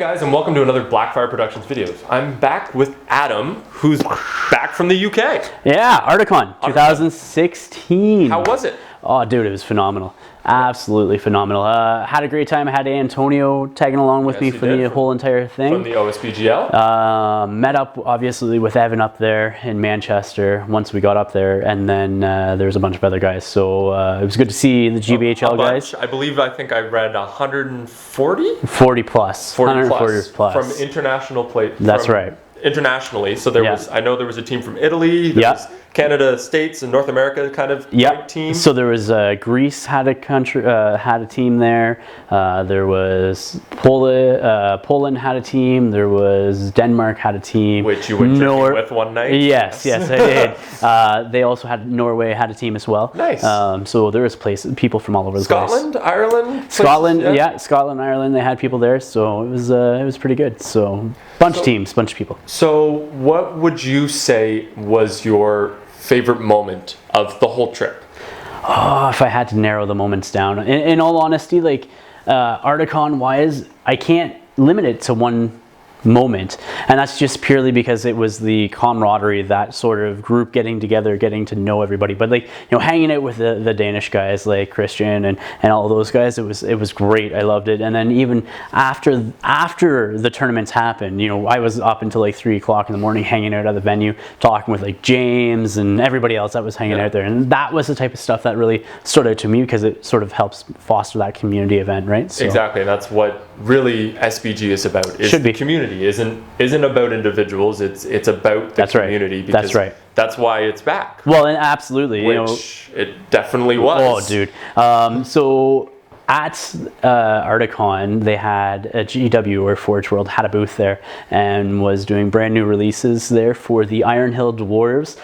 guys, and welcome to another Blackfyre Productions videos. I'm back with Adam, who's back from the UK. Yeah, Ardacon 2016. How was it? Oh, dude, it was phenomenal. Absolutely phenomenal. Had a great time. I had Antonio tagging along with me for the whole entire thing. From the OSBGL. Met up, obviously, with Evan up there in Manchester once we got up there, and then there was a bunch of other guys. So it was good to see the GBHL guys. I think I read 140? 40 plus. 140 plus. From international play. That's right. Internationally, so there was. I know there was a team from Italy. There was Canada, States, and North America kind of team. So there was Greece had a team there. There was Poland had a team. There was Denmark had a team. Which you went drinking with one night. Yes, I did. They also had Norway had a team as well. Nice. So there was people from all over the place. Scotland, Ireland. Scotland, Ireland. They had people there, so it was pretty good. So bunch of people. So what would you say was your favorite moment of the whole trip? Oh, if I had to narrow the moments down, in all honesty, like Ardacon wise, I can't limit it to one moment, and that's just purely because it was the camaraderie, that sort of group getting together, getting to know everybody. But like, you know, hanging out with the Danish guys like Christian and all those guys, it was great. I loved it. And then even after the tournaments happened, you know, I was up until like 3 o'clock in the morning hanging out at the venue, talking with like James and everybody else that was hanging out there. And that was the type of stuff that really stood out to me because it sort of helps foster that community event, right? So, exactly, and that's what really SBG is about. Should be. Community isn't about individuals. It's about the community. Because that's right. That's why it's back. Well, and absolutely, which it definitely was. Oh, dude. So at Ardacon, they had a GW, or Forge World, had a booth there and was doing brand new releases there for the Iron Hill Dwarves.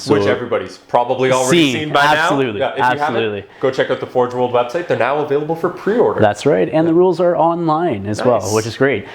Which everybody's probably already seen by now. Absolutely. Yeah, if you haven't, go check out the Forge World website. They're now available for pre-order. That's right. And the rules are online as well, which is great.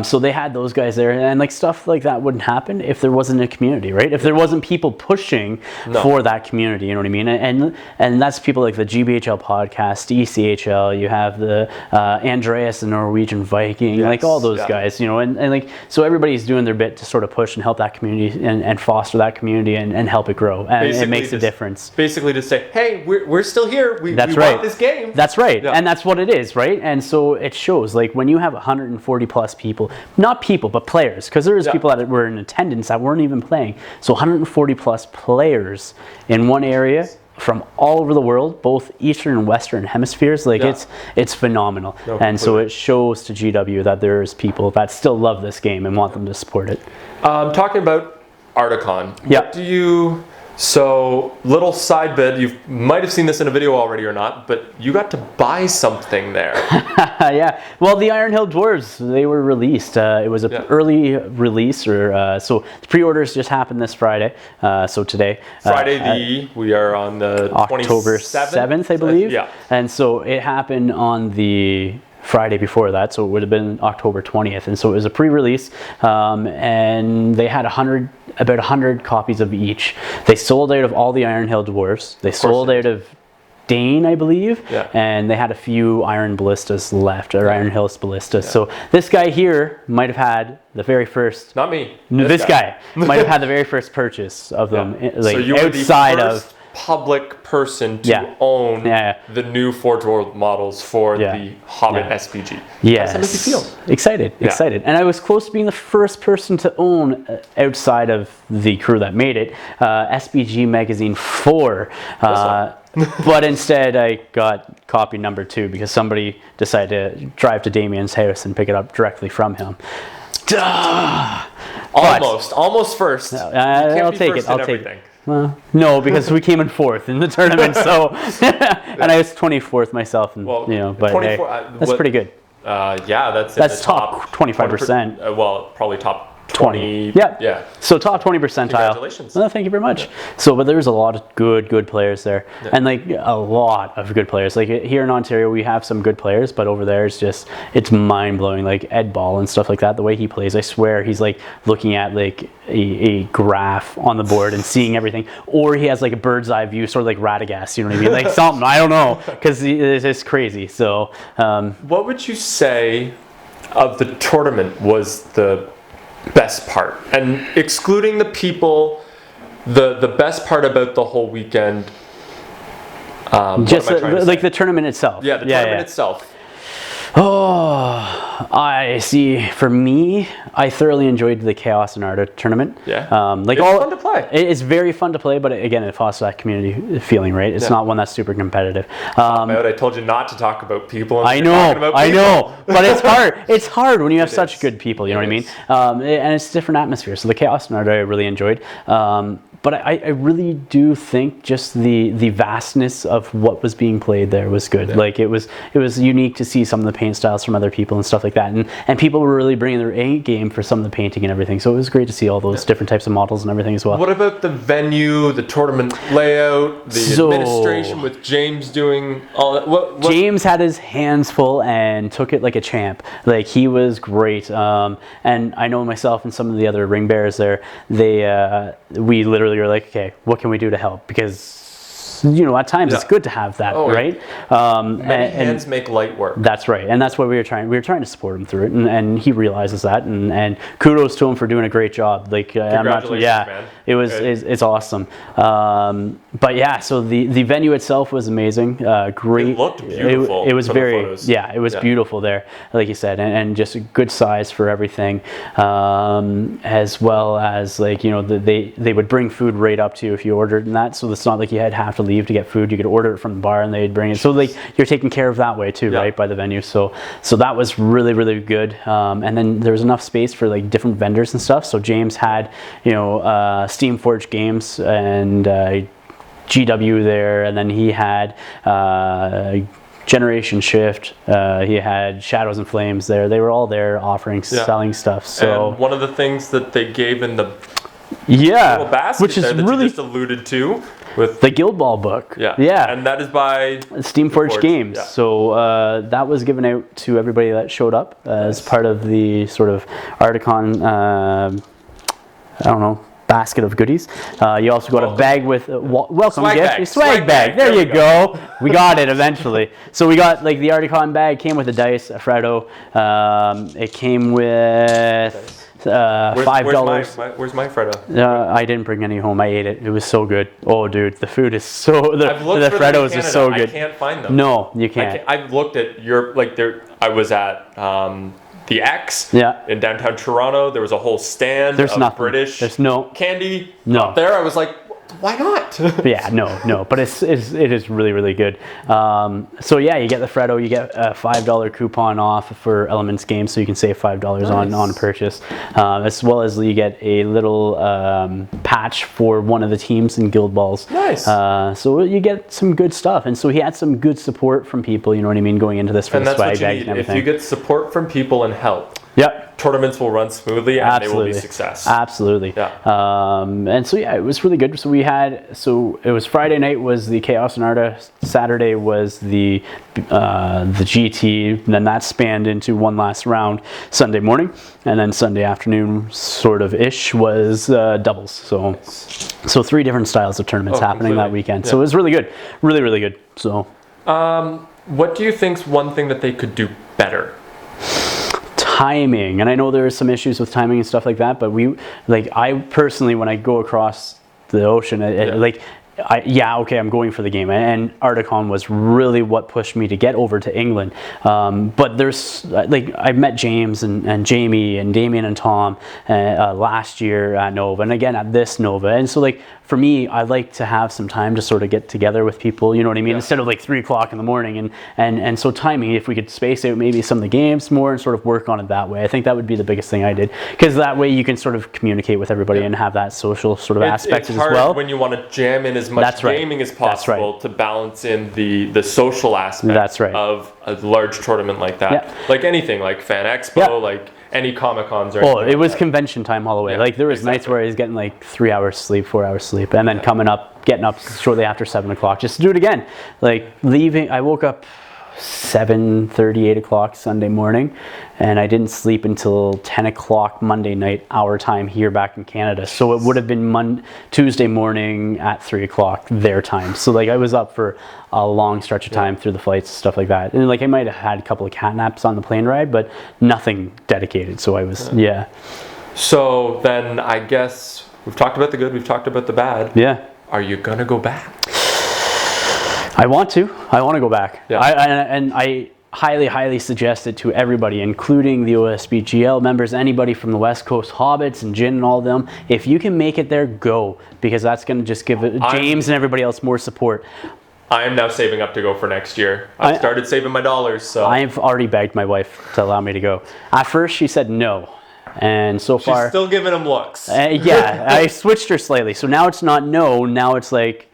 So they had those guys there, and like stuff like that wouldn't happen if there wasn't a community, right? If there wasn't people pushing for that community, you know what I mean? And that's people like the GBHL podcast, ECH. You have the Andreas, the Norwegian Viking, like all those guys, you know, and like, so everybody's doing their bit to sort of push and help that community and foster that community and help it grow. And it makes a difference. Basically to say, hey, we're still here. We want this game. That's right. Yeah. And that's what it is, right? And so it shows, like, when you have 140 plus people, not people, but players, because there was people that were in attendance that weren't even playing. So 140 plus players in one area, from all over the world, both Eastern and Western hemispheres, like it's phenomenal. And so it shows to GW that there's people that still love this game and want them to support it. Talking about Ardacon, what do you... So, little side bit, you might have seen this in a video already or not, but you got to buy something there. Yeah, well, the Iron Hill Dwarves, they were released. It was an early release, or so the pre-orders just happened this Friday, so today. We are on the October 7th, I believe. Yeah. And so it happened on the Friday before that, so it would have been October 20th, and so it was a pre-release, and they had about 100 copies of each. They sold out of all the Iron Hill Dwarves. They sold out of Dane, I believe, and they had a few Iron Ballistas left, or Iron Hills Ballistas. So this guy here might have had the very first... Not me. This guy might have had the very first purchase of them, like, so you outside were the first public person to own the new Forge World models for the Hobbit SBG. Yes. How does it feel? Excited. And I was close to being the first person to own, outside of the crew that made it, SBG Magazine 4. But instead I got copy number 2 because somebody decided to drive to Damien's house and pick it up directly from him. Almost first. I'll take it. Well, no, because we came in 4th in the tournament, so and I was 24th myself, and you know, but hey, that's pretty good. That's top 25%. Well, probably top 20. Yeah. So top 20 percentile. Congratulations. Well, thank you very much. So, but there's a lot of good players there, and like a lot of good players. Like here in Ontario, we have some good players, but over there, it's mind blowing. Like Ed Ball and stuff like that. The way he plays, I swear, he's like looking at like a graph on the board and seeing everything, or he has like a bird's eye view, sort of like Radagast. You know what I mean? Like something, I don't know, because it's just crazy. So, what would you say of the tournament was the best part? And excluding the people, the best part about the whole weekend. Just like the tournament itself. Yeah, the tournament itself. Oh, I see. For me, I thoroughly enjoyed the Chaos and Arda tournament. Yeah. Like it's fun to play. It's very fun to play, but again, it fosters that community feeling, right? It's not one that's super competitive. I told you not to talk about people. I know, but it's hard. It's hard when you have such good people. You know what I mean? And it's a different atmosphere. So the Chaos and Arda I really enjoyed. But I really do think just the vastness of what was being played there was good. Yeah. Like it was unique to see some of the paint styles from other people and stuff like that. And people were really bringing their A game for some of the painting and everything. So it was great to see all those different types of models and everything as well. What about the venue, the tournament layout, the administration with James doing all that? What? James had his hands full and took it like a champ. Like he was great. And I know myself and some of the other ring bearers there, we literally were like, okay, what can we do to help? Because at times it's good to have that, right? Many hands make light work. That's right, and that's what we were trying to support him through it, and he realizes that, and kudos to him for doing a great job. Like, congratulations, man. It's awesome. But yeah, so the venue itself was amazing. Great. It looked beautiful. It was beautiful there, like you said, and just a good size for everything, as well as they would bring food right up to you if you ordered and that. So it's not like you have to leave to get food. You could order it from the bar and they'd bring it. So you're taken care of that way too, right, by the venue. So that was really, really good. And then there was enough space for different vendors and stuff. So James had Steamforged Games and GW there, and then he had Generation Shift. He had Shadows and Flames there. They were all there offering, selling stuff. So and one of the things that they gave in the little basket which is there that really you just alluded to with the Guild Ball book. And that is by Steamforged Games. So that was given out to everybody that showed up as part of the sort of Ardacon basket of goodies. You also got a bag with welcome gift, swag bag. There you go. We got it eventually. So we got the Ardacon bag came with a dice, a Freddo. It came with $5. Where's my Freddo? I didn't bring any home. I ate it. It was so good. Oh, dude, the food is so. The Freddos are so good. I can't find them. No, you can't. I've looked at your I was at the X in downtown Toronto. There was a whole stand of British. There's no candy. No. There, I was like, why not? No, but it is really, really good. So yeah, you get the Freddo, you get a $5 coupon off for Elements games, so you can save $5 on a purchase, as well as you get a little patch for one of the teams in Guild Balls. Nice. So you get some good stuff, and so he had some good support from people. You know what I mean, going into this for the swag bags and everything. If you get support from people and help. Yep. Tournaments will run smoothly and they will be success. Absolutely. Yeah. And so it was really good. So it was Friday night was the Chaos and Arda, Saturday was the GT, and then that spanned into one last round Sunday morning, and then Sunday afternoon sort of ish was doubles. So 3 different styles of tournaments happening that weekend. So it was really good. Really, really good. So what do you think's one thing that they could do better? Timing, and I know there are some issues with timing and stuff like that, but I personally, when I go across the ocean, I'm going for the game, and Ardacon was really what pushed me to get over to England. But there's I met James and Jamie and Damien and Tom last year at Nova, and again at this Nova, and so for me, I like to have some time to sort of get together with people, you know what I mean, instead of 3 o'clock in the morning, and so timing, if we could space out maybe some of the games more and sort of work on it that way, I think that would be the biggest thing I did, because that way you can sort of communicate with everybody and have that social sort of aspect as well. It's hard when you want to jam in as much gaming as possible to balance in the social aspect of a large tournament like that. Like anything, like Fan Expo, like any Comic-Cons or anything. It was convention time all the way. There was nights where I was getting 3 hours sleep, 4 hours sleep, and then getting up shortly after 7 o'clock just to do it again. I woke up 7:30, 8 o'clock Sunday morning, and I didn't sleep until 10 o'clock Monday night, our time here back in Canada. So it would have been Tuesday morning at 3 o'clock their time. So like I was up for a long stretch of time through the flights, stuff like that. And like I might have had a couple of cat naps on the plane ride, but nothing dedicated. So I was, So then I guess we've talked about the good, we've talked about the bad. Yeah. Are you gonna go back? I want to go back. Yeah. I highly suggest it to everybody, including the OSBGL members, anybody from the West Coast, Hobbits and Jin and all of them. If you can make it there, go, because that's going to just give James and everybody else more support. I am now saving up to go for next year. I've started saving my dollars. So I've already begged my wife to allow me to go. At first, she said no. And so far... She's still giving him looks. Yeah, I switched her slightly. So now it's not no, now it's like...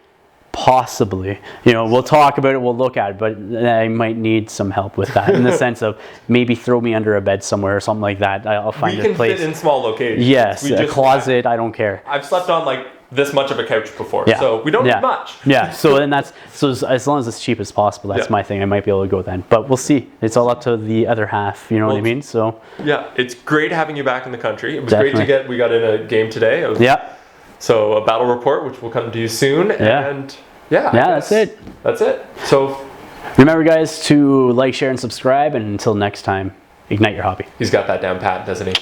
possibly, we'll talk about it, we'll look at it, but I might need some help with that in the sense of maybe throw me under a bed somewhere or something like that. I'll find a place. We can fit in small locations. Yes, a closet, I don't care. I've slept on like this much of a couch before, so we don't need much. Yeah, so as long as it's cheap as possible, that's my thing. I might be able to go then, but we'll see. It's all up to the other half, you know what I mean? So yeah, it's great having you back in the country. It was great to we got in a game today. So a battle report, which will come to you soon, and that's it. That's it. So remember, guys, to like, share, and subscribe. And until next time, ignite your hobby. He's got that down pat, doesn't he?